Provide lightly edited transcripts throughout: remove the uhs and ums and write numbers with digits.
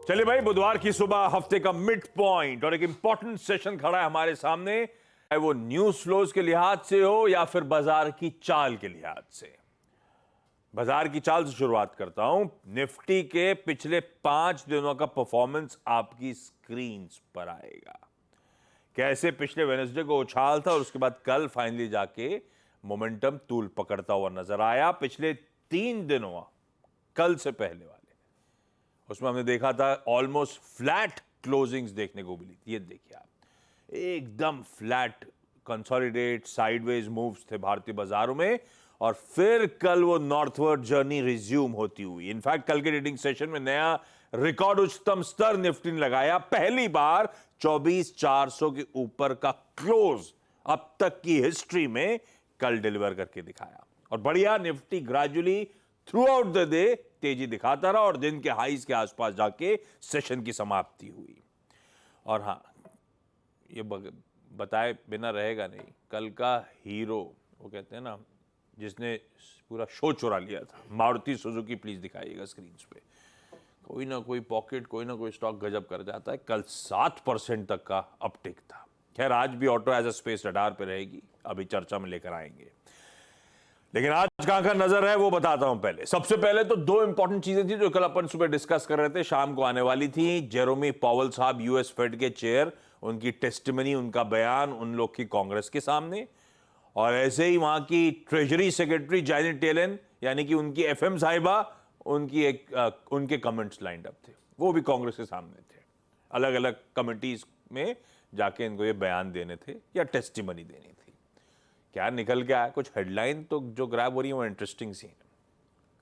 चलिए भाई, बुधवार की सुबह हफ्ते का मिड पॉइंट और एक इंपॉर्टेंट सेशन खड़ा है हमारे सामने, चाहे वो न्यूज फ्लोज के लिहाज से हो या फिर बाजार की चाल के लिहाज से। बाजार की चाल से शुरुआत करता हूं। निफ्टी के पिछले 5 दिनों का परफॉर्मेंस आपकी स्क्रीन पर आएगा। कैसे पिछले वेडनेसडे को उछाल था और उसके बाद कल फाइनली जाके मोमेंटम तूल पकड़ता हुआ नजर आया। पिछले 3 दिनों, कल से पहले वाले, उसमें हमने देखा था ऑलमोस्ट फ्लैट क्लोजिंग्स देखने को मिली थी। ये देखिए आप, एकदम फ्लैट कंसोलिडेट साइडवेज मूव्स थे भारतीय बाजारों में, और फिर कल वो नॉर्थवर्ड जर्नी रिज्यूम होती हुई। इनफैक्ट कल के ट्रेडिंग सेशन में नया रिकॉर्ड उच्चतम स्तर निफ्टी ने लगाया। पहली बार 24,400 के ऊपर का क्लोज अब तक की हिस्ट्री में कल डिलीवर करके दिखाया। और बढ़िया, Nifty gradually through out the day तेजी दिखाता रहा और दिन के हाईज के आसपास जाके सेशन की समाप्ति हुई। और हां, ये बताए बिना रहेगा नहीं, कल का हीरो, वो कहते हैं ना, जिसने पूरा शो चुरा लिया था, मारुति सुजुकी, प्लीज दिखाइएगा स्क्रीन पे। कोई ना कोई पॉकेट, कोई ना कोई स्टॉक गजब कर जाता है। कल 7% तक का अपटिक था। खैर, आज भी auto as a space radar पे रहेगी, अभी चर्चा में लेकर आएंगे। लेकिन आज कहां का नजर है वो बताता हूं। पहले, सबसे पहले तो 2 इंपॉर्टेंट चीजें थी जो कल अपन सुबह डिस्कस कर रहे थे, शाम को आने वाली थी। जेरोमी पॉवेल साहब, यूएस फेड के चेयर, उनकी टेस्टिमनी, उनका बयान उन लोग की कांग्रेस के सामने, और ऐसे ही वहां की ट्रेजरी सेक्रेटरी जैनेट येलेन, यानी कि उनकी एफएम साहिबा, उनके कमेंट्स लाइंड अप थे, वो भी कांग्रेस के सामने थे। अलग अलग कमिटीज में जाके इनको ये बयान देने थे या टेस्टिमनी देनी थी। क्या निकल के आया? कुछ हेडलाइन तो जो ग्रैब हो रही है वो इंटरेस्टिंग सी है,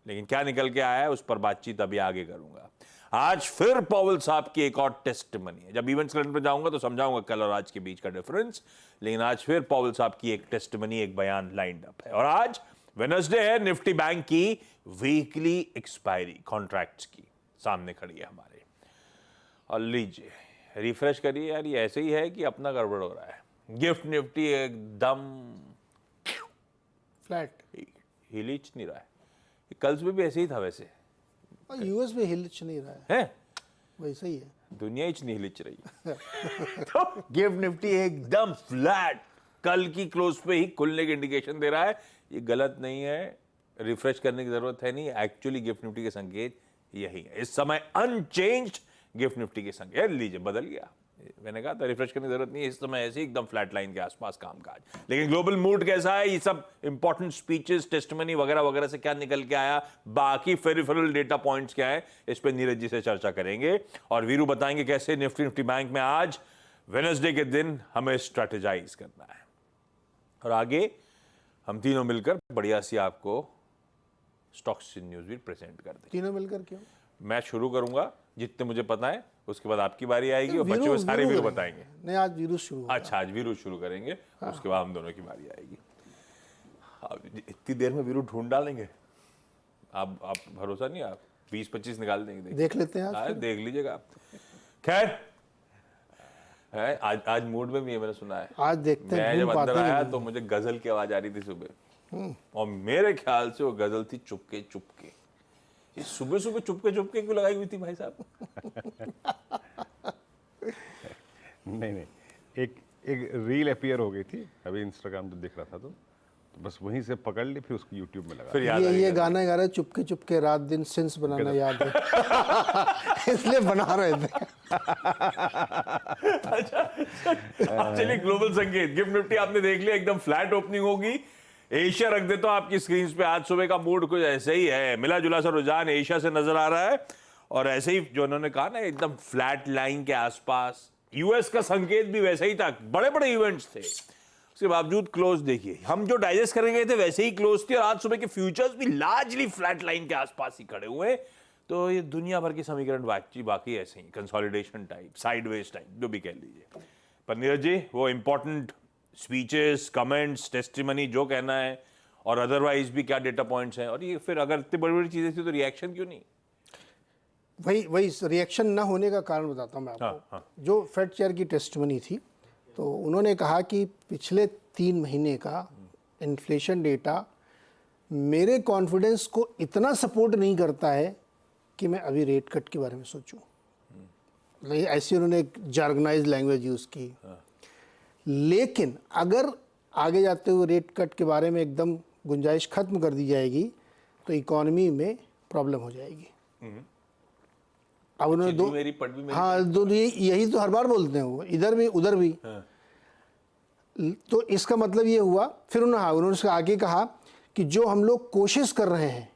लेकिन क्या निकल के आया है उस पर बातचीत अभी आगे करूंगा। आज फिर पॉवेल साहब की एक और टेस्टिमनी है। जब इवेंट्स कैलेंडर पर जाऊंगा तो समझाऊंगा कल और आज के बीच का डिफरेंस, लेकिन आज फिर पॉवेल साहब की एक टेस्टिमनी, एक बयान लाइंड अप है। और आज वेडनेसडे है, निफ्टी बैंक की वीकली एक्सपायरी कॉन्ट्रैक्ट्स की सामने खड़ी है हमारे। और लीजिए, रिफ्रेश करिए यार, ये ऐसे ही है कि अपना गड़बड़ हो रहा है। गिफ्ट निफ्टी एकदम फ्लैट, हिलिच नहीं रहा है। कल सुबह भी ऐसे ही था वैसे, और यूएस में हिलिच नहीं रहा है? वैसे ही है, दुनिया ही नहीं हिलिच रही तो गिफ्ट निफ्टी एकदम फ्लैट, कल की क्लोज पे ही खुलने की इंडिकेशन दे रहा है। ये गलत नहीं है, रिफ्रेश करने की जरूरत है नहीं। एक्चुअली गिफ्ट निफ्टी के संकेत यही है, इस समय अनचेंज्ड गिफ्ट निफ्टी के संकेत। लीजिए, बदल गया, मैंने कहा था रिफ्रेश करने की जरूरत नहीं है, इस समय ऐसे एकदम फ्लैट लाइन के आसपास कामकाज। लेकिन ग्लोबल मूड कैसा है, ये सब इंपॉर्टेंट स्पीचेस, टेस्टिमनी वगैरह वगैरह से क्या निकल के आया, बाकी फेरिफेरल डेटा पॉइंट्स क्या है, इस पे नीरज जी से चर्चा करेंगे। और वीरू बताएंगे कैसे निफ्टी बैंक में आज वेडनेसडे के दिन हमें स्ट्रेटेजाइज करना है। और आगे हम तीनों मिलकर बढ़िया सी आपको स्टॉक्स न्यूज भी प्रेजेंट कर देंगे। तीनों मिलकर क्यों? मैं शुरू करूंगा जितने मुझे पता है, उसके बाद आपकी बारी आएगी और बच्चों में सारे वीरू बताएंगे। नहीं, आज वीरू शुरू होगा। अच्छा, आज वीरू शुरू करेंगे, उसके बाद हम दोनों की बारी आएगी। अब इतनी देर में वीरू ढूंढ डालेंगे, आप भरोसा नहीं, आप 20-25 निकाल देंगे। देख लेते हैं आज, देख लीजिएगा आप। खैर है, आज मूड में भी है, मैंने सुना है। आज देखते हैं। मैं जब अंदर आया तो मुझे गजल की आवाज आ रही थी सुबह, और मेरे ख्याल से वो गजल थी चुपके चुपके। सुबह सुबह चुपके चुपके क्यों लगाई हुई थी भाई साहब? नहीं, एक रील अपीयर हो गई थी अभी इंस्टाग्राम पे दिख रहा था, तो बस वहीं से पकड़ ली, फिर उसको यूट्यूब में लगा। फिर याद ये गाना गा रहे, चुपके चुपके रात दिन सिंस बनाना याद है इसलिए बना रहे थे। अच्छा, चलिए, ग्लोबल संकेत गिफ्ट निफ्टी आपने देख लिया, एकदम फ्लैट ओपनिंग होगी। एशिया रख देता हूं आपकी स्क्रीन पे। आज सुबह का मूड कुछ ऐसे ही है, मिला जुला सा रुझान एशिया से नजर आ रहा है, और ऐसे ही जो उन्होंने कहा ना, एकदम फ्लैट लाइन के आसपास। यूएस का संकेत भी वैसे ही था, बड़े बड़े इवेंट्स थे, उसके बावजूद क्लोज देखिए, हम जो डाइजेस्ट कर गए थे वैसे ही क्लोज थी। और आज सुबह के फ्यूचर्स भी लार्जली फ्लैट लाइन के आसपास ही खड़े हुए। तो ये दुनिया भर के समीकरण बाकी ऐसे ही, कंसोलिडेशन टाइप, साइडवेज टाइप, जो भी कह लीजिए। पर नीरज जी, वो इंपॉर्टेंट स्पीचेस, कमेंट्स, टेस्टिमनी, जो कहना है, और अदरवाइज भी क्या डेटा पॉइंट्स हैं, और ये फिर अगर इतनी बड़ी बड़ी चीजें थी तो रिएक्शन क्यों नहीं? वही रिएक्शन ना होने का कारण बताता हूँ मैं आपको। जो फेड चेयर की टेस्टिमनी थी, तो उन्होंने कहा कि पिछले 3 महीने का इन्फ्लेशन डेटा मेरे कॉन्फिडेंस को इतना सपोर्ट नहीं करता है कि मैं अभी रेट कट के बारे में सोचूं। नहीं, ऐसी उन्होंने एक जार्गनाइज लैंग्वेज यूज़ की। लेकिन अगर आगे जाते हुए रेट कट के बारे में एकदम गुंजाइश खत्म कर दी जाएगी तो इकोनॉमी में प्रॉब्लम हो जाएगी। अब उन्होंने दो, मेरी पट भी मेरी हाँ, दो यही तो हर बार बोलते हैं वो, इधर भी उधर भी। तो इसका मतलब ये हुआ, फिर उन्होंने उसके आगे कहा कि जो हम लोग कोशिश कर रहे हैं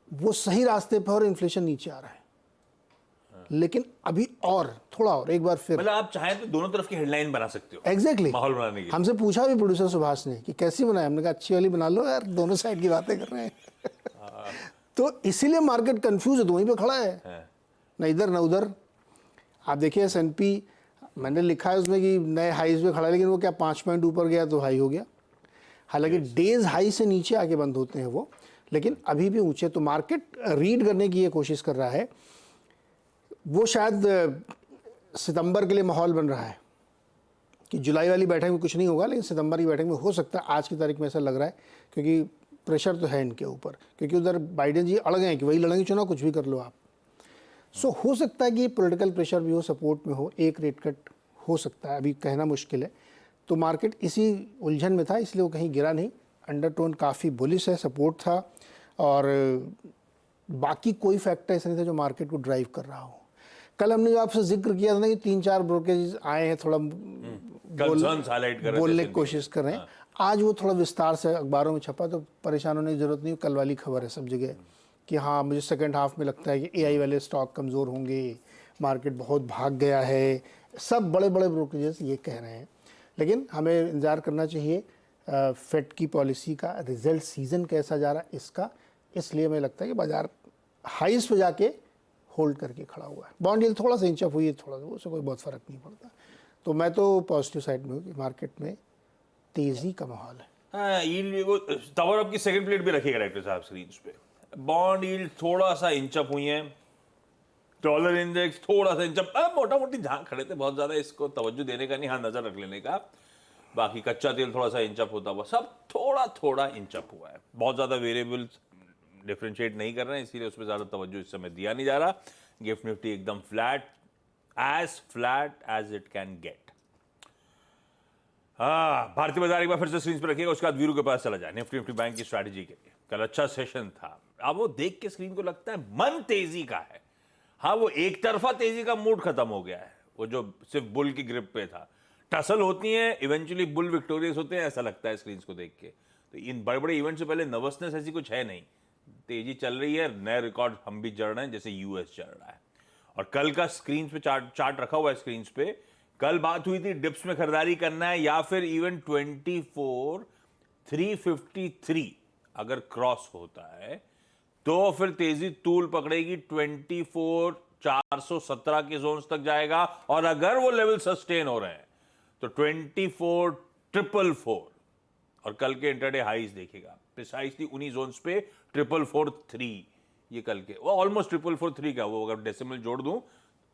वो सही रास्ते पर और इन्फ्लेशन नीचे आ रहा है, लेकिन अभी और थोड़ा और एक बार फिर। मतलब आप चाहें तो दोनों तरफ की हेडलाइन बना सकते हो एग्जैक्टली माहौल बनाने के लिए। हमसे हमसे पूछा भी प्रोड्यूसर सुभाष ने कि कैसी बनाए, हमने कहा अच्छी वाली बना लो यार, दोनों साइड की बातें कर रहे हैं। तो इसीलिए मार्केट कंफ्यूज है, तो वहीं पे खड़ा है, न इधर न उधर। आप देखिए S&P, मैंने लिखा है उसमें कि नए हाईज पे खड़ा है, लेकिन वो क्या 5 पॉइंट ऊपर गया तो हाई हो गया। हालांकि डेज हाई से नीचे आके बंद होते हैं वो, लेकिन अभी भी ऊंचे। तो मार्केट रीड करने की ये कोशिश कर रहा है, वो शायद सितंबर के लिए माहौल बन रहा है कि जुलाई वाली बैठक में कुछ नहीं होगा, लेकिन सितंबर की बैठक में हो सकता है। आज की तारीख में ऐसा लग रहा है, क्योंकि प्रेशर तो है इनके ऊपर, क्योंकि उधर बाइडेन जी अड़ गए हैं कि वही लड़ेंगे चुनाव, कुछ भी कर लो आप। सो हो सकता है कि पॉलिटिकल प्रेशर भी हो, सपोर्ट में हो, एक रेट कट हो सकता है, अभी कहना मुश्किल है। तो मार्केट इसी उलझन में था, इसलिए वो कहीं गिरा नहीं। अंडरटोन काफ़ी बुलिश है, सपोर्ट था, और बाकी कोई फैक्टर ऐसा नहीं था जो मार्केट को ड्राइव कर रहा हो। कल हमने जो आपसे जिक्र किया था ना कि 3-4 ब्रोकरेज आए हैं, थोड़ा बोलने की कोशिश कर रहे हैं, आज वो थोड़ा विस्तार से अखबारों में छपा, तो परेशान होने की जरूरत नहीं। कल वाली खबर है सब जगह कि हाँ, मुझे सेकंड हाफ में लगता है कि AI वाले स्टॉक कमज़ोर होंगे, मार्केट बहुत भाग गया है, सब बड़े बड़े ब्रोकरेजेस ये कह रहे हैं। लेकिन हमें इंतज़ार करना चाहिए फेड की पॉलिसी का, रिजल्ट सीज़न कैसा जा रहा है इसका। इसलिए मुझे लगता है कि बाजार हाइस पे जाके होल्ड करके खड़ा हुआ है। बॉन्ड यील्ड थोड़ा सा इंचअप हुई है, थोड़ा सा, उससे कोई बहुत फ़र्क नहीं पड़ता। तो मैं तो पॉजिटिव साइड में हूँ कि मार्केट में तेज़ी का माहौल है। हाँ, यील्ड वो टावर अप की सेकंड प्लेट भी रखिएगा डायरेक्टर साहब स्क्रीन पे। बॉन्ड यील्ड थोड़ा सा इंचअप हुई है, डॉलर इंडेक्स थोड़ा सा इंचअप, मोटा मोटी जहां खड़े थे, बहुत ज्यादा इसको तवज्जो देने का नहीं, हाँ नजर रख लेने का। बाकी कच्चा तेल थोड़ा सा इंचअप होता हुआ, सब थोड़ा थोड़ा इंचअप हुआ है, बहुत ज्यादा वेरिएबल डिफ्रेंशिएट नहीं कर रहे हैं, इसीलिए उसमें ज्यादा तवज्जो इस समय दिया नहीं जा रहा। गिफ्ट निफ्टी एकदम flat as it can get. हाँ, भारतीय बाजार एक बार फिर से स्क्रीन पर रखिएगा, उसके बाद वीरू के पास चला जाए निफ्टी बैंक की स्ट्रैटेजी के लिए। कल अच्छा सेशन था, अब वो देख के स्क्रीन को लगता है मन तेजी का है। हाँ, वो एक तरफा तेजी का मूड खत्म हो गया है, वो जो सिर्फ बुल की ग्रिप पे था। टसल होती है, इवेंचुअली बुल विक्टोरियस होते हैं, ऐसा लगता है स्क्रीन को देख के। तो इन बड़े बड़े इवेंट से पहले नर्वसनेस ऐसी कुछ है नहीं, तेजी चल रही है, नए रिकॉर्ड हम भी जड़ रहे हैं, जैसे यूएस चल रहा है। और कल का स्क्रीन पे चार्ट रखा हुआ है स्क्रीन पे। कल बात हुई थी डिप्स में खरीदारी करना है या फिर इवन 24,353 अगर क्रॉस होता है तो फिर तेजी तूल पकड़ेगी, 24,417 के जोन्स तक जाएगा। और अगर वो लेवल सस्टेन हो रहे हैं तो 24,444 और कल के इंटरडे हाईज देखिएगा प्रिसाइसली उन्हीं जोन्स पे 443 ये कल के, वो ऑलमोस्ट 443 का, वो अगर डेसिमल जोड़ दूं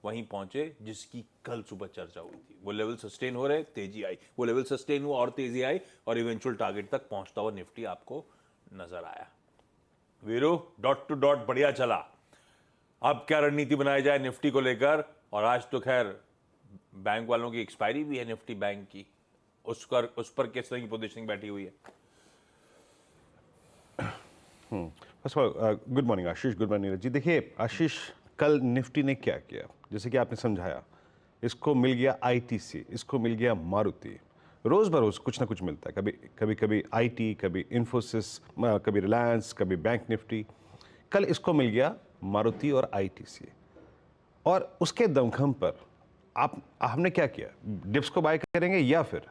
वहीं पहुंचे जिसकी कल सुबह चर्चा हुई थी। वो लेवल सस्टेन हो रहे, तेजी आई, वो लेवल सस्टेन हुआ और तेजी आई, और इवेंचुअल टारगेट तक पहुंचता हुआ निफ्टी आपको नजर आया। वीरू डॉट टू डॉट बढ़िया चला। अब क्या रणनीति बनाई जाए निफ्टी को लेकर? और आज तो खैर बैंक वालों की एक्सपायरी भी है निफ्टी बैंक की, उस पर किस तरह की पोजीशनिंग बैठी हुई है? First of all good morning Ashish, good morning जी। देखिए आशीष, कल निफ्टी ने क्या किया, जैसे कि आपने समझाया, इसको मिल गया ITC, इसको मिल गया मारुति। रोज बरोज कुछ ना कुछ मिलता है, कभी IT, कभी इन्फोसिस, कभी रिलायंस, कभी बैंक निफ्टी। कल इसको मिल गया मारुति और ITC, और उसके दमखम पर हमने क्या किया, डिप्स को बाय करेंगे या फिर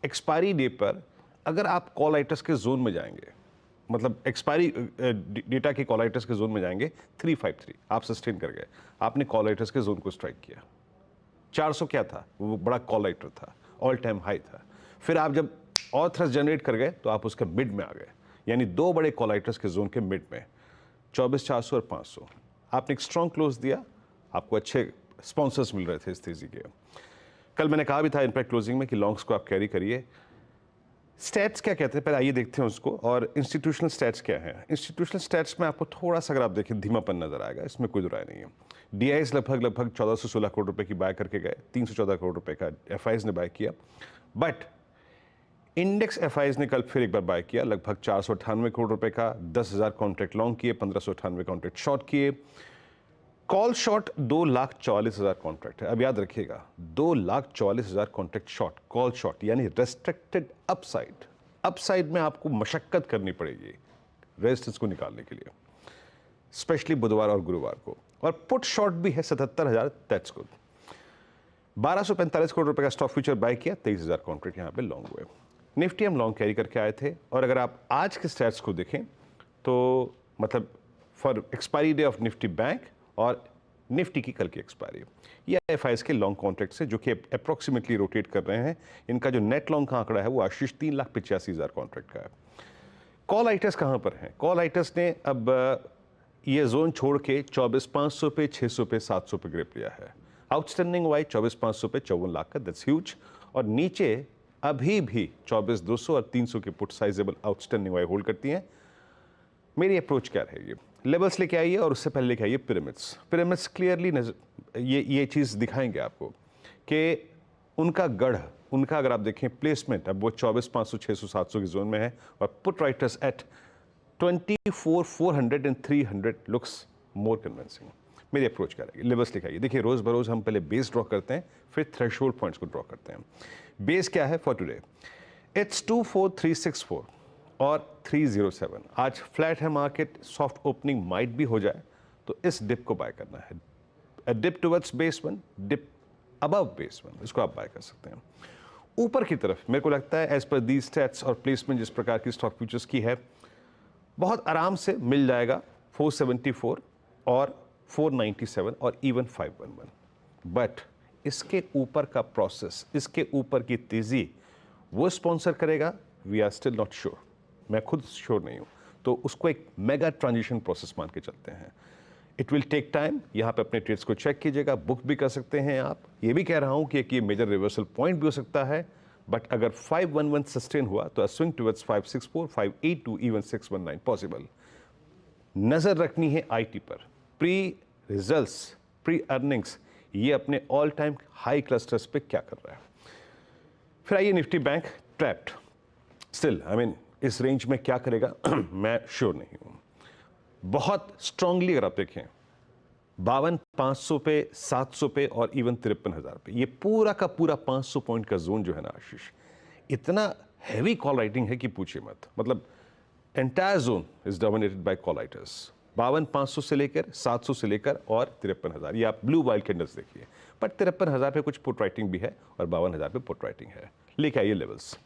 एक्सपायरी डे पर अगर आप कॉलाइटस के जोन में जाएंगे, मतलब एक्सपायरी डेटा के कॉलाइटस के जोन में जाएंगे 353, आप सस्टेन कर गए, आपने कॉलाइटस के जोन को स्ट्राइक किया। 400 क्या था, वो बड़ा कॉलाइटर था, ऑल टाइम हाई था। फिर आप जब और थ्रस्ट जनरेट कर गए तो आप उसके मिड में आ गए, यानी दो बड़े कॉलाइटर्स के जोन के मिड में 24,400 और 500। आपने एक स्ट्रॉन्ग क्लोज दिया, आपको अच्छे स्पॉन्सर्स मिल रहे थे इस तेजी के। कल मैंने कहा भी था इनपैक्ट क्लोजिंग में कि लॉन्ग्स को आप कैरी करिए। स्टैट्स क्या कहते हैं, पहले आइए देखते हैं उसको। और इंस्टीट्यूशनल स्टैट्स क्या है? इंस्टीट्यूशनल स्टैट्स में आपको थोड़ा सा अगर आप देखें धीमापन नजर आएगा, इसमें कोई राय नहीं है। डीआईज लगभग 14 से 16 करोड़ रुपए की बाय करके गए, 314 करोड़ रुपए का एफआईज ने बाय किया। बट इंडेक्स एफआईज ने कल फिर एक बार बाय किया, लगभग 498 करोड़ रुपए का, 10,000 कॉन्ट्रैक्ट लॉन्ग किए, 1598 कॉन्ट्रैक्ट शॉर्ट किए। कॉल शॉर्ट 2,44,000 कॉन्ट्रैक्ट है। अब याद रखिएगा 2,44,000 कॉन्ट्रैक्ट शॉर्ट, कॉल शॉर्ट यानी रेस्ट्रिक्टेड अपसाइड। अपसाइड में आपको मशक्कत करनी पड़ेगी रेजिस्टेंस को निकालने के लिए, स्पेशली बुधवार और गुरुवार को। और पुट शॉर्ट भी है 77,000, दैट्स गुड। 1245 करोड़ रुपए का स्टॉक फ्यूचर बाय किया, 23,000 कॉन्ट्रैक्ट यहाँ पे लॉन्ग हुए। निफ्टी हम लॉन्ग कैरी करके आए थे। और अगर आप आज के स्टैट्स को देखें तो मतलब for expiry day of Nifty bank और निफ्टी की कल की एक्सपायरी, ये एफआईएस के लॉन्ग कॉन्ट्रैक्ट से जो कि अप्रोक्सीमेटली रोटेट कर रहे हैं। इनका जो नेट लॉन्ग का आंकड़ा है वो आशीष 3,85,000 कॉन्ट्रैक्ट का है। कॉल आइटर्स कहाँ पर हैं? कॉल आइटर्स ने अब ये जोन छोड़ के 24,500 पे, 600 पे, 700 पे ग्रिप लिया है। आउटस्टैंडिंग वाई 24,500 पे 54 लाख का, दैट्स ह्यूज। और नीचे अभी भी 24,200 और 300 के पुट साइजेबल आउटस्टैंडिंग वाई होल्ड करती हैं। मेरी अप्रोच क्या रहेगी? लेवल्स लेके आइए और उससे पहले लेके आइए पिरामिड्स। पिरामिड्स क्लियरली ये चीज़ दिखाएंगे आपको कि उनका गढ़, उनका अगर आप देखें प्लेसमेंट, अब वो 24,500, 600, 700 की जोन में है। और put writers at 24,400 and 300 looks more convincing. मेरी अप्रोच क्या रहेगी? लेवल्स लिखाइए। देखिए रोज़ बरोज़ हम पहले बेस ड्रॉ करते हैं, फिर थ्रेशोल्ड पॉइंट्स को ड्रॉ करते हैं। बेस क्या है फॉर टुडे? इट्स 24,364 और 307। आज फ्लैट है मार्केट, सॉफ्ट ओपनिंग माइट भी हो जाए, तो इस डिप को बाय करना है। A dip towards base one, dip above base one, इसको आप बाय कर सकते हैं। ऊपर की तरफ मेरे को लगता है एज पर दी स्टैट्स और प्लेसमेंट जिस प्रकार की स्टॉक फ्यूचर्स की है, बहुत आराम से मिल जाएगा 474 और 497 और इवन 511। बट इसके ऊपर का प्रोसेस, इसके ऊपर की तेजी वो स्पॉन्सर करेगा, we are still not sure. मैं खुद श्योर नहीं हूं, तो उसको एक मेगा ट्रांजिशन प्रोसेस मान के चलते हैं। It will take time. यहाँ पे अपने ट्रेड्स को चेक कीजिएगा, बुक भी कर सकते हैं आप। ये भी कह रहा हूं कि एक ये मेजर रिवर्सल पॉइंट भी हो सकता है। बट अगर 511 सस्टेन हुआ तो स्विंग टुवर्ड्स 564, 582, इवन 619 पॉसिबल। नजर रखनी है आईटी पर। प्री रिजल्ट्स, प्री अर्निंग्स, ये अपने ऑल टाइम हाई क्लस्टर्स पे क्या कर रहा है। फिर आइए Nifty bank, trapped still. I mean इस रेंज में क्या करेगा मैं श्योर नहीं हूं। बहुत स्ट्रांगली अगर आप देखें 52,500 पे, 700 पे और इवन 53,000 पे, ये पूरा का पूरा 500 पॉइंट का जोन जो है ना आशीष, इतना हैवी कॉल राइटिंग है कि पूछिए मत। मतलब entire zone is dominated by call writers. 52,500 से लेकर 700 से लेकर और 53,000, ये आप ब्लू वाइल्ड कैंडल्स देखिए। बट 53,000 पे कुछ पुट राइटिंग भी है और 52,000 पे पुट राइटिंग है। लेके आइए लेवल्स।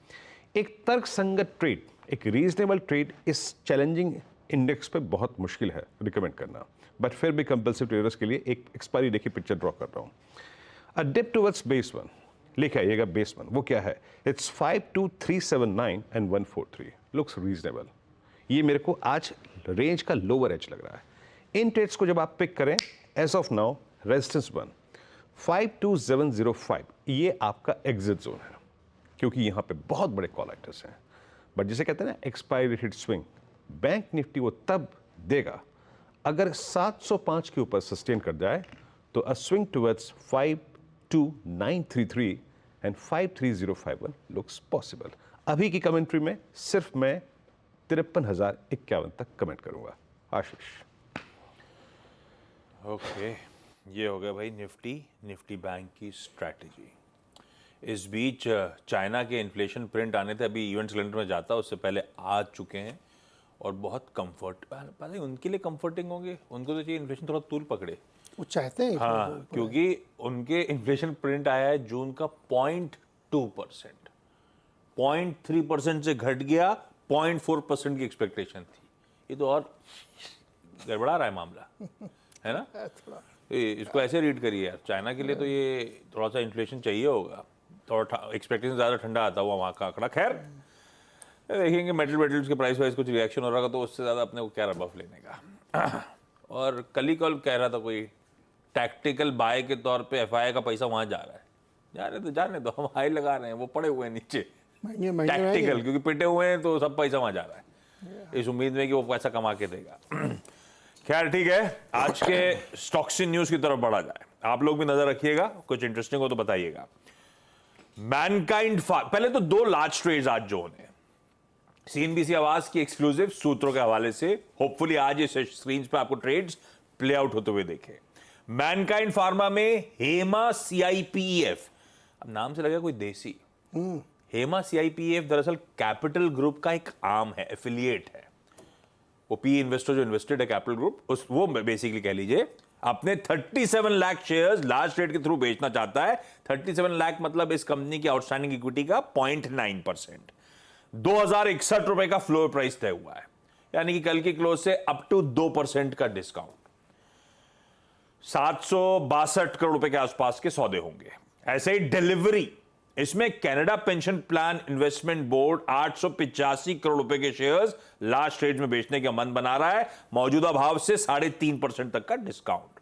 एक तर्क संगत ट्रेड, एक रीजनेबल ट्रेड इस चैलेंजिंग इंडेक्स पे बहुत मुश्किल है रिकमेंड करना। बट फिर भी कंपल्सिव ट्रेडर्स के लिए एक एक्सपायरी डे की पिक्चर ड्रॉ कर रहा हूं। अ डिप टुवर्ड्स बेस वन, लेके आइएगा बेस वन। वो क्या है? It's 52379 and 143 looks reasonable. ये मेरे को आज रेंज का लोअर एज लग रहा है। इन ट्रेड्स को जब आप पिक करें, as of now resistance one 52705, ये आपका एग्जिट जोन है, क्योंकि यहां पे बहुत बड़े कॉल आइटर्स हैं। बट जिसे कहते हैं ना expiry hit swing, bank Nifty वो तब देगा अगर 705 के ऊपर सस्टेन कर जाए, तो अ swing towards 52933 and 53051 looks possible. अभी की कमेंट्री में सिर्फ मैं 53,051 तक कमेंट करूंगा। आशीष। ओके, ये हो गया भाई निफ्टी बैंक की स्ट्रैटेजी। इस बीच चाइना के इन्फ्लेशन प्रिंट आने थे, अभी इवेंट कैलेंडर में जाता, उससे पहले आ चुके हैं और बहुत कंफर्ट, पता नहीं उनके लिए कंफर्टिंग होंगे। उनको तो चाहिए इन्फ्लेशन थोड़ा तूल पकड़े, वो चाहते हैं। हाँ, क्योंकि उनके इन्फ्लेशन प्रिंट आया है जून का 0.2%, 0.3% से घट गया, 0.4% की एक्सपेक्टेशन थी। ये तो और गड़बड़ा रहा है मामला, है ना। इसको ऐसे रीड करिए यार, चाइना के लिए तो ये थोड़ा सा इन्फ्लेशन चाहिए होगा, थोड़ा एक्सपेक्टेशन ज़्यादा ठंडा आता हुआ वहाँ का आंकड़ा। खैर देखेंगे, मेटल्स के प्राइस वाइज कुछ रिएक्शन हो रहा होगा तो उससे ज़्यादा अपने को क्या रबफ लेने का। और कल ही कल कह रहा था कोई टैक्टिकल बाय के तौर पे एफआईआई का पैसा वहाँ जा रहा है। जा रहे तो जाने दो, हम हाई लगा रहे हैं, वो पड़े हुए हैं नीचे। महंगे महंगे टैक्टिकल, क्योंकि पिटे हुए हैं तो सब पैसा वहां जा रहा है इस उम्मीद में कि वो पैसा कमा के देगा। खैर ठीक है, आज के स्टॉक्स न्यूज की तरफ बढ़ा जाए। आप लोग भी नजर रखिएगा, कुछ इंटरेस्टिंग हो तो बताइएगा। मैनकाइंड पहले तो 2 लार्ज ट्रेड्स आज जो होने, सीएनबीसी आवाज की एक्सक्लूसिव सूत्रों के हवाले से, होपफुली आज इस स्क्रीन पे आपको ट्रेड्स प्ले आउट होते हुए देखे। मैनकाइंड फार्मा में हेमा सीआईपीएफ, अब नाम से लगा कोई देसी। हेमा सीआईपीएफ दरअसल कैपिटल ग्रुप का एक आर्म है, एफिलिएट है। वो पी इन्वेस्टर जो इन्वेस्टेड है कैपिटल ग्रुप, उस वो बेसिकली कह लीजिए अपने 37 लाख शेयर्स लास्ट ट्रेड के थ्रू बेचना चाहता है। 37 लाख मतलब इस कंपनी की आउटस्टैंडिंग इक्विटी का 0.9%। 2061 रुपए का फ्लोर प्राइस तय हुआ है, यानी कि कल की क्लोज से अप टू 2% का डिस्काउंट। 762 करोड़ रुपए के आसपास के सौदे होंगे। ऐसे ही डिलीवरी, इसमें Canada pension plan investment board 885 crore रुपए के शेयर्स लास्ट ट्रेड में बेचने का मन बना रहा है, मौजूदा भाव से 3.5% तक का डिस्काउंट।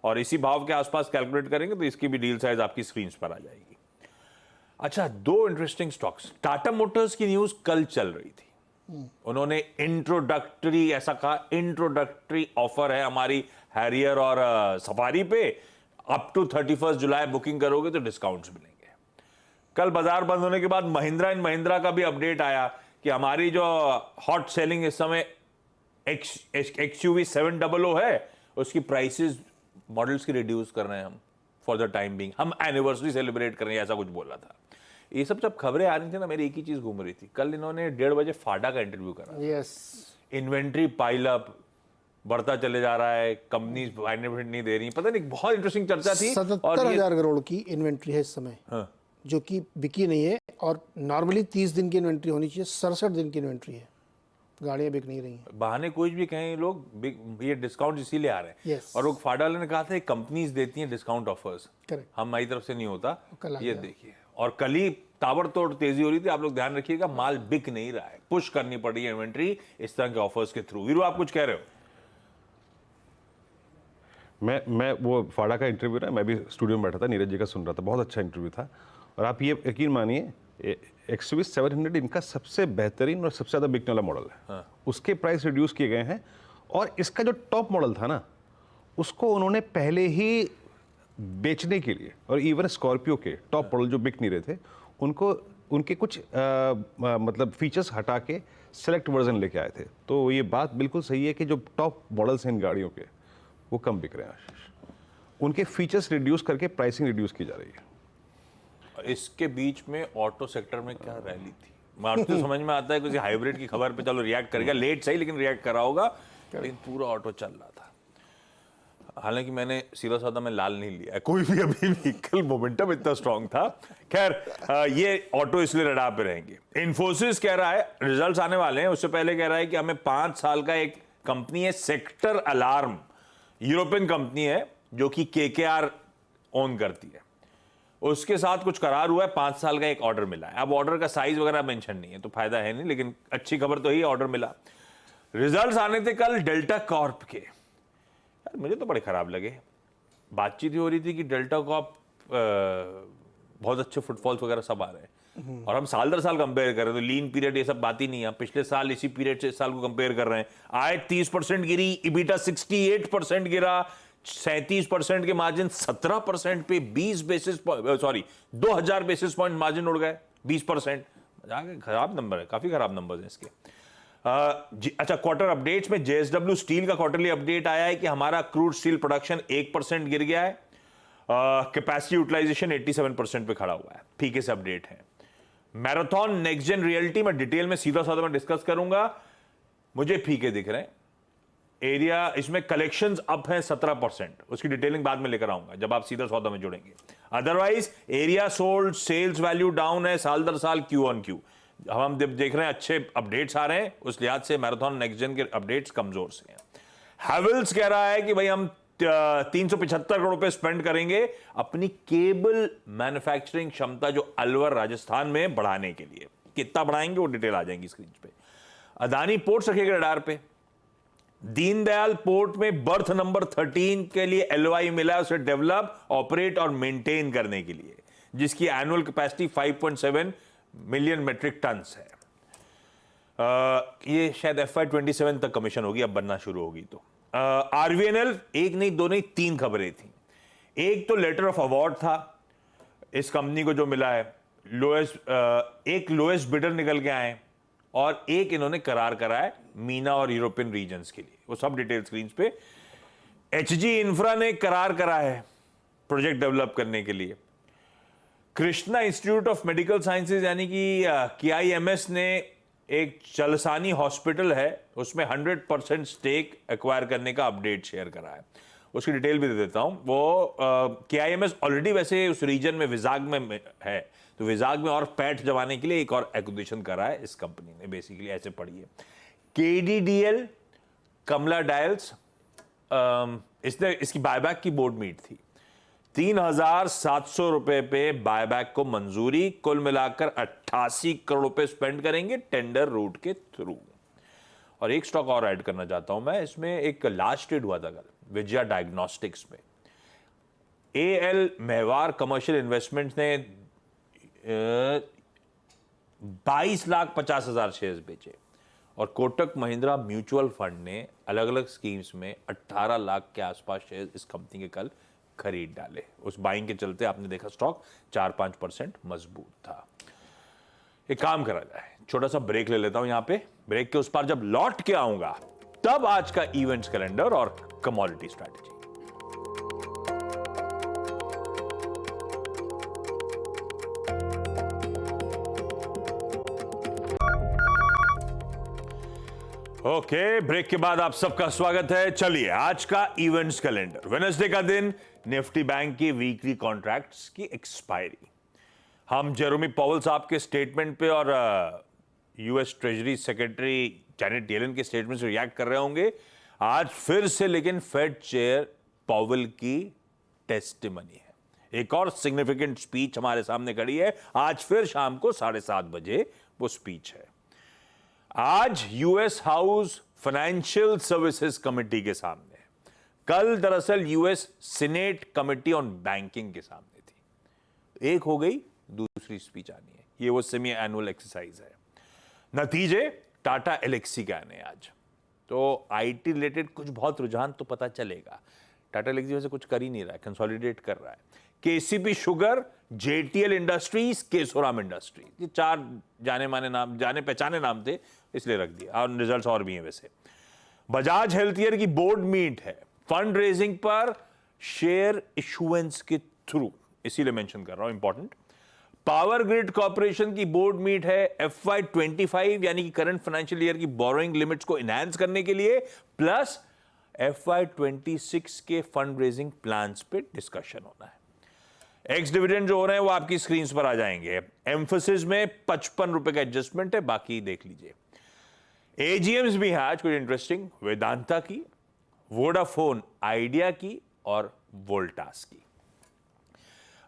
और इसी भाव के आसपास कैलकुलेट करेंगे तो इसकी भी डील साइज आपकी स्क्रीन पर आ जाएगी। अच्छा, 2 इंटरेस्टिंग स्टॉक्स। टाटा मोटर्स की न्यूज कल चल रही थी, उन्होंने इंट्रोडक्टरी ऐसा कहा, इंट्रोडक्टरी ऑफर है हमारी हैरियर और सफारी पे, अप टू 31 जुलाई बुकिंग करोगे तो डिस्काउंट्स मिलेंगे। कल बाजार बंद होने के बाद महिंद्रा एंड महिंद्रा का भी अपडेट आया कि हमारी जो हॉट सेलिंग इस समय XUV 700 है, उसकी प्राइसेस मॉडल्स की रिड्यूस कर रहे हैं हम फॉर द टाइम बीइंग, हम एनिवर्सरी सेलिब्रेट कर रहे हैं, ऐसा कुछ बोला था। ये सब जब खबरें आ रही थी ना, मेरी एक ही चीज घूम रही थी। कल इन्होंने 1:30 बजे फाडा का इंटरव्यू करा। यस, इन्वेंट्री पाइल अप बढ़ता चले जा रहा है, कंपनीज बेनिफिट नहीं दे रही, पता नहीं, बहुत इंटरेस्टिंग चर्चा थी। 77,000 करोड़ की इन्वेंट्री है इस समय, हाँ, जो कि बिकी नहीं है। और नॉर्मली 30 दिन की इन्वेंट्री होनी चाहिए, 67 दिन की इन्वेंट्री है, गाड़ियां बिक नहीं रही हैं। बहाने कुछ भी कहें लोग, ये डिस्काउंट इसीलिए आ रहे हैं। Yes. और वो फाडा वाले ने कहा था कंपनीज देती हैं डिस्काउंट ऑफर्स, करेक्ट, हमारी तरफ से नहीं होता। कल आ ये गया। देखिए, और कल ही ताबड़तोड़ तेजी हो रही थी। आप लोग ध्यान रखिएगा, माल बिक नहीं रहा है, पुश करनी पड़ रही है इन्वेंट्री इस तरह के ऑफर्स के थ्रू। वीरू, आप कुछ कह रहे हो? मैं वो फाड़ा का इंटरव्यू ना, मैं भी स्टूडियो में बैठा था, नीरज जी का सुन रहा था, बहुत अच्छा इंटरव्यू था। और आप ये यकीन मानिए, XUV 700 इनका सबसे बेहतरीन और सबसे ज़्यादा बिकने वाला मॉडल है। हाँ। उसके प्राइस रिड्यूस किए गए हैं, और इसका जो टॉप मॉडल था ना, उसको उन्होंने पहले ही बेचने के लिए, और इवन स्कॉर्पियो के टॉप मॉडल जो बिक नहीं रहे थे, उनको उनके कुछ मतलब फीचर्स हटा के सेलेक्ट वर्जन लेके आए थे। तो ये बात बिल्कुल सही है कि जो टॉप मॉडल्स हैं इन गाड़ियों के, वो कम बिक रहे हैं आशीष। उनके फीचर्स रिड्यूस करके प्राइसिंग रिड्यूस की जा रही है। इसके बीच में ऑटो सेक्टर में क्या रैली थी, मारुति तो समझ में आता है, किसी हाइब्रिड की खबर पे चलो रिएक्ट करेगा, लेट सही लेकिन रिएक्ट करा होगा, लेकिन पूरा ऑटो चल रहा था। हालांकि मैंने सीधा साधा में लाल नहीं लिया कोई भी अभी भी, कल मोमेंटम इतना स्ट्रांग था। खैर, ये ऑटो इसलिए रडार पे रहेंगे। इन्फोसिस कह रहा है रिजल्ट्स आने वाले हैं, उससे पहले कह रहा है कि हमें 5 साल का एक कंपनी है सेक्टर अलार्म, यूरोपियन कंपनी है जो कि KKR ओन करती है, उसके साथ कुछ करार हुआ है, 5 साल का एक ऑर्डर मिला है। अब ऑर्डर का साइज वगैरह मेंशन नहीं है तो फायदा है नहीं, लेकिन अच्छी खबर तो ही ऑर्डर मिला। रिजल्ट्स आने थे कल डेल्टा कॉर्प के, यार मुझे तो बड़े खराब लगे। बातचीत हो रही थी कि डेल्टा कॉर्प बहुत अच्छे फुटफॉल्स वगैरह सब आ रहे हैं, और हम साल दर साल कंपेयर कर रहे हैं, तो लीन पीरियड ये सब बात ही नहीं है। पिछले साल इसी पीरियड से इस साल को कंपेयर कर रहे हैं, आय 30% गिरी, इबिटा 68% गिरा, 37% के मार्जिन 17% पे 20 बेसिस 2000 बेसिस पॉइंट मार्जिन उड़ गए, 20%। खराब नंबर है, काफी खराब नंबर है इसके। अच्छा, क्वार्टर अपडेट्स में JSW स्टील का क्वार्टरली अपडेट आया है कि हमारा क्रूड स्टील प्रोडक्शन 1% गिर गया है, कैपेसिटी यूटिलाइजेशन 87% पे खड़ा हुआ है। फीके से अपडेट है। मैराथन नेक्स्ट जेन रियल्टी में डिटेल में सीधा साधा मैं डिस्कस करूंगा, मुझे फीके दिख रहे हैं। एरिया इसमें कलेक्शंस अप हैं 17%, उसकी डिटेलिंग बाद में लेकर आऊंगा जब आप सीधा सौदा में जुड़ेंगे। Otherwise area sold, sales value down है साल दर साल, Q on Q। हम देख रहे हैं अच्छे अपडेट्स आ रहे हैं, उस लिहाज से मैराथन नेक्स्ट जेन के अपडेट्स कमजोर से हैं। हैवेल्स कह रहा है कि भाई हम 375 करोड़ रुपए स्पेंड करेंगे अपनी केबल मैन्युफैक्चरिंग क्षमता जो अलवर राजस्थान में बढ़ाने के लिए। कितना बढ़ाएंगे वो डिटेल आ जाएंगी स्क्रीन पे। अदानी पोर्ट्स रखेगा रडार पे। दीनदयाल पोर्ट में बर्थ नंबर 13 के लिए LOI मिला है, उसे डेवलप, ऑपरेट और मेंटेन करने के लिए, जिसकी annual capacity 5.7 million metric tons है। ये शायद FY27 तक कमीशन होगी, अब बनना शुरू होगी। तो RVNL एक नहीं, दो नहीं, तीन खबरें थी। एक तो लेटर ऑफ अवार्ड था इस कंपनी को जो मिला है, एक लोएस्ट बिडर निकल के आए, और एक इन्होंने करार करा है मीना और यूरोपियन रीजन्स के लिए। वो सब डिटेल स्क्रीन पे। HG इंफ्रा ने करार करा है प्रोजेक्ट डेवलप करने के लिए। Krishna institute of medical sciences यानी कि KIMS ने एक चलसानी हॉस्पिटल है, उसमें 100% स्टेक एक्वायर करने का अपडेट शेयर करा है। उसकी डिटेल भी दे देता हूं। वो KIMS ऑलरेडी वैसे उस रीजन में विजाग में है, तो विजाग में और पैठ जमाने के लिए एक और एक्विजिशन करा है इस कंपनी ने, बेसिकली ऐसे पढ़िए। KDDL कमला डायल्स, इसकी बायबैक की बोर्ड मीट थी। 3,700 रुपए पे बायबैक को मंजूरी, कुल मिलाकर 88 करोड़ रुपए स्पेंड करेंगे टेंडर रूट के थ्रू। और एक स्टॉक और ऐड करना चाहता हूं मैं, इसमें एक लार्ज ट्रेड हुआ था कल विजया डायग्नोस्टिक्स में। AL मेहवार कमर्शियल इन्वेस्टमेंट ने 22,50,000 शेयर्स बेचे, और कोटक महिंद्रा म्यूचुअल फंड ने अलग अलग स्कीम्स में 18 लाख के आसपास शेयर्स इस कंपनी के कल खरीद डाले। उस बाइंग के चलते आपने देखा स्टॉक 4-5% मजबूत था। एक काम करा जाए, छोटा सा ब्रेक ले लेता हूं यहां पे। ब्रेक के उस पार जब लौट के आऊंगा तब आज का इवेंट्स कैलेंडर और कमोडिटी स्ट्रैटेजी। ओके, ब्रेक के बाद आप सबका स्वागत है। चलिए आज का इवेंट्स कैलेंडर। वेडनेसडे का दिन, निफ्टी बैंक की वीकली कॉन्ट्रैक्ट्स की एक्सपायरी। हम जेरोमी पॉवेल साहब के स्टेटमेंट पे और US treasury secretary Janet Yellen के स्टेटमेंट से रिएक्ट कर रहे होंगे आज फिर से, लेकिन फेड चेयर पॉवेल की टेस्टिमनी है। एक और सिग्निफिकेंट स्पीच हमारे सामने खड़ी है आज फिर शाम को 7:30 बजे वो स्पीच है। आज US house financial services committee के सामने, कल दरअसल US senate committee on banking के सामने थी। एक हो गई, दूसरी स्पीच आनी है। ये वो सेमी एनुअल एक्सरसाइज है। नतीजे टाटा एलेक्सी के आने आज, तो IT रिलेटेड कुछ बहुत रुझान तो पता चलेगा। टाटा एलेक्सी वैसे कुछ कर ही नहीं रहा है, कंसोलिडेट कर रहा है। KCP sugar, JTL industries, Kesoram industries, ये 4 जाने माने नाम, जाने पहचाने नाम थे, इसलिए रख दिया, और रिजल्ट्स और भी हैं वैसे। बजाज हेल्थकेयर की बोर्ड मीट है फंड रेजिंग पर शेयर इशुएंस के थ्रू, इसीलिए मेंशन कर रहा हूं, इंपॉर्टेंट। पावर ग्रिड कॉर्पोरेशन की बोर्ड मीट है FY25 यानी कि करंट फाइनेंशियल ईयर की बोरोइंग लिमिट्स को इनहैंस करने के लिए, प्लस FY26 के फंड रेजिंग प्लान्स पे डिस्कशन होना है। एक्स डिविडेंड जो हो रहे हैं वो आपकी स्क्रीन पर आ जाएंगे। एम्फोसिस में 55 रुपए का एडजस्टमेंट है, बाकी देख लीजिए। AGMs भी है आज कुछ इंटरेस्टिंग, वेदांता की, वोडाफोन आइडिया की और वोल्टास की।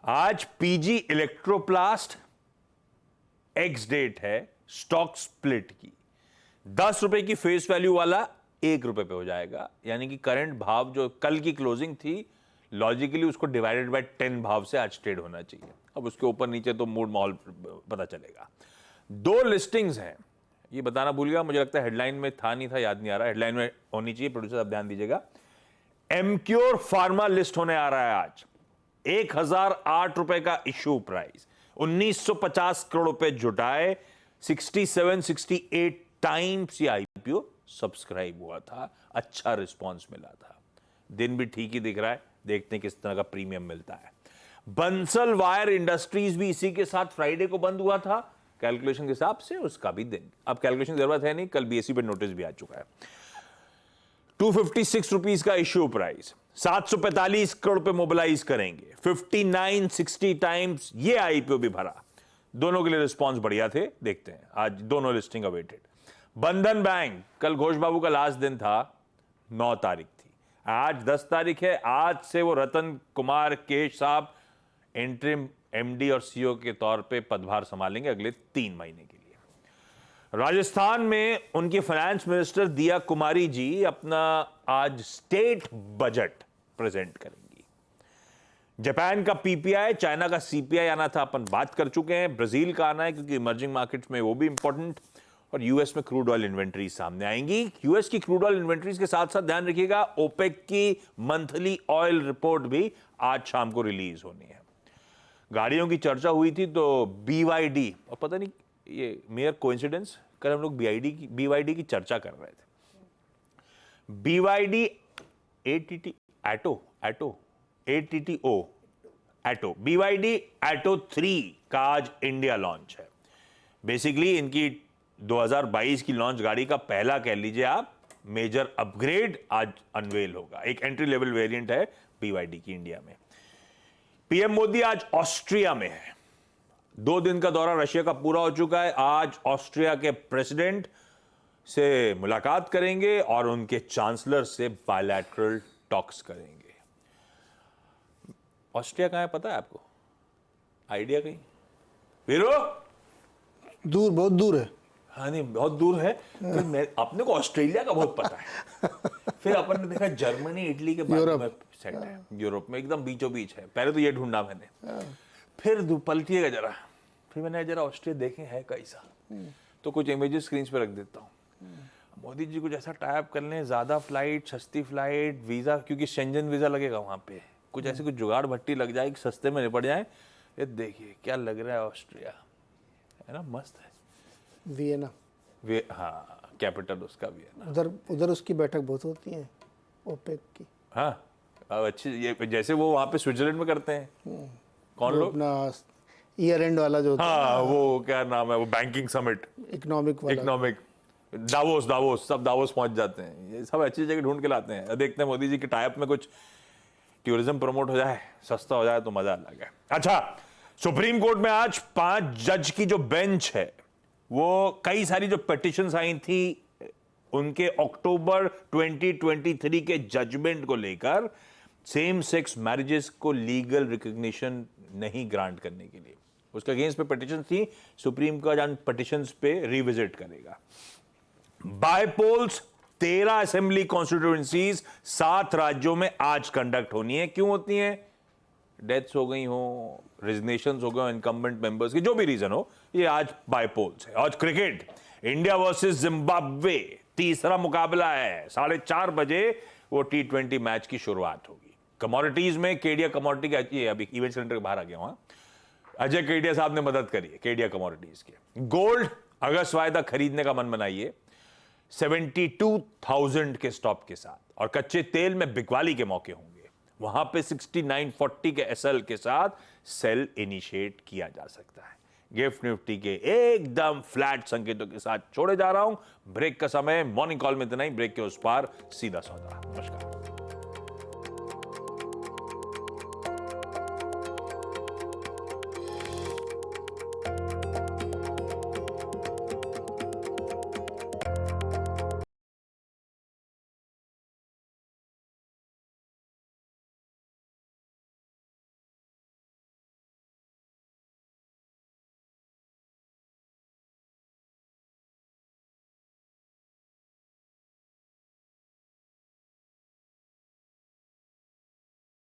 आज PG इलेक्ट्रोप्लास्ट एक्स डेट है स्टॉक स्प्लिट की। 10 रुपए की फेस वैल्यू वाला 1 रुपए पे हो जाएगा, यानी कि करंट भाव जो कल की क्लोजिंग थी, लॉजिकली उसको डिवाइडेड बाय 10 भाव से आज ट्रेड होना चाहिए। अब उसके ऊपर नीचे तो मूड माहौल पता चलेगा। 2 लिस्टिंग्स हैं, ये बताना भूल गया, मुझे लगता है हेडलाइन में था, नहीं था, याद नहीं आ रहा। हेडलाइन में होनी चाहिए, प्रोड्यूसर आप ध्यान दीजिएगा। एमक्योर फार्मा लिस्ट होने आ रहा है आज। 1008 रुपए का इश्यू प्राइस, 1950 करोड़ रुपए जुटाए, 67-68 टाइम्स ये IPO सब्सक्राइब हुआ था, अच्छा रिस्पॉन्स मिला था। दिन भी ठीक ही दिख रहा है, देखते हैं किस तरह का प्रीमियम मिलता है। बंसल वायर इंडस्ट्रीज भी इसी के साथ फ्राइडे को बंद हुआ था कैलकुलेशन के हिसाब से, उसका भी दिन, अब कैलकुलेशन की जरूरत है नहीं, कल BSE पे नोटिस भी आ चुका है। 256 रुपीज का इश्यू प्राइस, 745 करोड़ पे मोबिलाइज करेंगे, 59-60 टाइम्स ये IPO भी भरा। दोनों के लिए रिस्पॉन्स बढ़िया थे, देखते हैं आज दोनों लिस्टिंग अवेटेड। बंधन बैंक, कल घोष बाबू का लास्ट दिन था, 9 तारीख थी, आज 10 तारीख है। आज से वो रतन कुमार केश साहब इंटरिम MD और CEO के तौर पे पदभार संभालेंगे अगले 3 महीने के लिए। राजस्थान में उनकी फाइनेंस मिनिस्टर दिया कुमारी जी अपना आज स्टेट बजट प्रेजेंट करेंगी। जापान का पीपीआई, चाइना का सीपीआई आना था, अपन बात कर चुके हैं। ब्राजील का आना है क्योंकि इमर्जिंग मार्केट्स में वो भी इंपॉर्टेंट। और यूएस में क्रूड ऑयल इन्वेंट्री सामने आएंगी। यूएस की क्रूड ऑयल इन्वेंट्रीज के साथ साथ ध्यान रखिएगा, ओपेक की मंथली ऑयल रिपोर्ट भी आज शाम को रिलीज होनी है। गाड़ियों की चर्चा हुई थी तो बीवाईडी, और पता नहीं ये मेयर कोइंसिडेंस, कल हम लोग बीवाईडी की चर्चा कर रहे थे। बीवाईडी एटो बीवाईडी एटो 3 का आज इंडिया लॉन्च है। बेसिकली इनकी 2022 की लॉन्च गाड़ी का पहला कह लीजिए आप मेजर अपग्रेड आज अनवेल होगा। एक एंट्री लेवल वेरिएंट है बीवाईडी की इंडिया में। पीएम मोदी आज ऑस्ट्रिया में है। 2 दिन का दौरा रशिया का पूरा हो चुका है। आज ऑस्ट्रिया के प्रेसिडेंट से मुलाकात करेंगे और उनके चांसलर से बायलैटरल टॉक्स करेंगे। ऑस्ट्रिया कहां है पता है आपको? आइडिया कहीं? वीरो? दूर, बहुत दूर है। हाँ नहीं, बहुत दूर है। फिर अपने को ऑस्ट्रेलिया का बहुत पता है। फिर अपन ने देखा जर्मनी इटली के बाद में सेट है। यूरोप में एकदम बीचों बीच है। पहले तो ये ढूंढा मैंने, फिर पलटिएगा जरा, फिर मैंने जरा ऑस्ट्रिया देखे है कैसा, तो कुछ इमेजेस स्क्रीन पे रख देता हूँ। मोदी जी कुछ ऐसा टाइप कर लें, ज्यादा फ्लाइट, सस्ती फ्लाइट, वीजा, क्योंकि शेंजन वीजा लगेगा वहां पे, कुछ ऐसे कुछ जुगाड़ भट्टी लग जाए, सस्ते में निपट जाए। ये देखिए क्या लग रहा है ऑस्ट्रिया, है ना, मस्त है। वियना, हाँ कैपिटल उसका वियना। उधर उसकी बैठक बहुत होती है ओपेक की। हाँ अब अच्छी, ये जैसे वो वहाँ पे स्विट्जरलैंड में करते हैं। कौन लोग? अपना ईयर एंड वाला जो होता है, हाँ वो क्या नाम है, वो बैंकिंग समिट, इकोनॉमिक दावोस, सब दावोस पहुंच जाते हैं। ये सब अच्छी जगह ढूंढ के लाते हैं। देखते हैं मोदी जी के टाइप में कुछ टूरिज्म प्रमोट हो जाए, सस्ता हो जाए तो मजा अलग है। अच्छा, सुप्रीम कोर्ट में आज 5 जज की जो बेंच है, वो कई सारी जो पिटिशंस आई थी उनके अक्टूबर 2023 के जजमेंट को लेकर, सेम सेक्स मैरिजेस को लीगल रिकॉग्निशन नहीं ग्रांट करने के लिए, उसके अगेंस्ट पे पिटिशन थी। सुप्रीम कोर्ट आज पिटिशंस पे रिविजिट करेगा। बायपोल्स 13 असेंबली कॉन्स्टिट्यूएंसीज 7 राज्यों में आज कंडक्ट होनी है। क्यों होती हैं? डेथ्स हो गई हो, रेजिग्नेशंस हो गए इनकम्बेंट मेंबर्स की, जो भी रीजन हो, ये आज बायपोल्स है। आज क्रिकेट, इंडिया वर्सेस जिम्बाब्वे, तीसरा मुकाबला है। 4:30 बजे वो T20 मैच की शुरुआत होगी। कमोडिटीज में केडिया कमोडिटी का, ये अभी इवेंट सेंटर के बाहर आ गया वहां, अजय केडिया साहब ने मदद करी है केडिया कमोडिटीज के। गोल्ड अगस्त वायदा खरीदने का मन बनाइए 72,000 के स्टॉप के साथ, और कच्चे तेल में बिकवाली के मौके होंगे। वहां पे 6940 के एसएल के साथ सेल इनिशिएट किया जा सकता है। गिफ्ट निफ्टी के एकदम फ्लैट संकेतों के साथ छोड़े जा रहा हूं। ब्रेक का समय, मॉर्निंग कॉल में इतना ही। ब्रेक के उस पार सीधा सौदा। नमस्कार।